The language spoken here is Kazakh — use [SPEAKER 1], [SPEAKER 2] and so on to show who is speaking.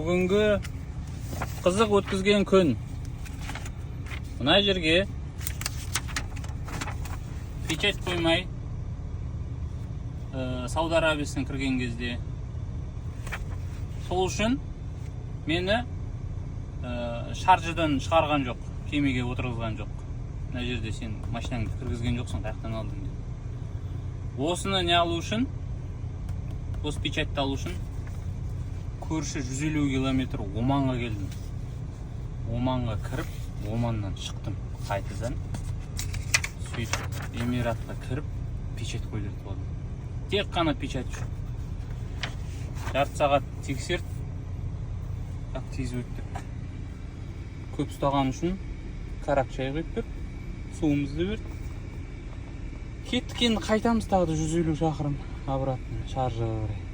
[SPEAKER 1] Бүгінгі қызық өткізген күн. Мына жерге печать қоймай Сауд Арабиясына кірген кезде сол үшін мені шаржыдан шығарған жоқ, кемеге отырғызған жоқ. Мына жерде сен машинаңды кіргізген жоқсың, қаяқтан алдың деп. Осыны не алу үшін, осы печатьті алу үшін көрші 150 километр Оманға келдім. Оманға кіріп, Оманнан шықтым қайтадан. Сөйтіп, Эмиратқа кіріп, печать қойдыртып алдым. Тек қана печать үшін. Жарты сағат тексерт, так тез өттік. Көп ұстаған үшін қарақ шай құйып беріп, суымызды берді. Кеттік, енді қайтамыз тағы 150 шақырым обратно шаржаға қарай.